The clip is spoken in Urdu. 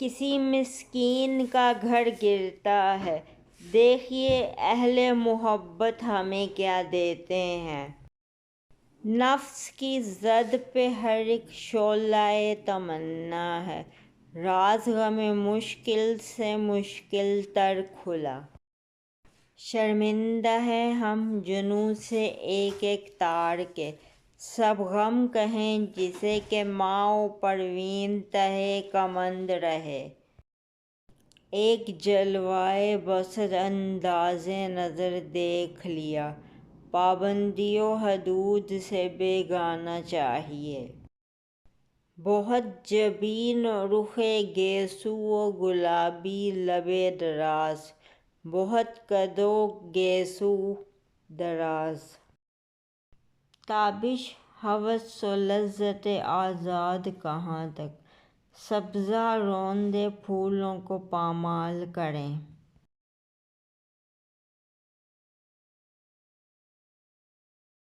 کسی مسکین کا گھر گرتا ہے، دیکھیے اہل محبت ہمیں کیا دیتے ہیں۔ نفس کی زد پہ ہر ایک شعلہ تمنا ہے، راز غم مشکل سے مشکل تر کھلا۔ شرمندہ ہیں ہم جنوں سے ایک ایک تار کے، سب غم کہیں جسے کہ ماء و پروین تہہ کمند رہے۔ ایک جلوۂ بصر انداز نظر دیکھ لیا، پابندی و حدود سے بیگانہ چاہیے۔ بہت جبین رخ گیسو و گلابی لب دراز، بہت قد و گیسو دراز۔ تابش ہوس و لذت آزاد کہاں تک، سبزہ روندہ پھولوں کو پامال کریں۔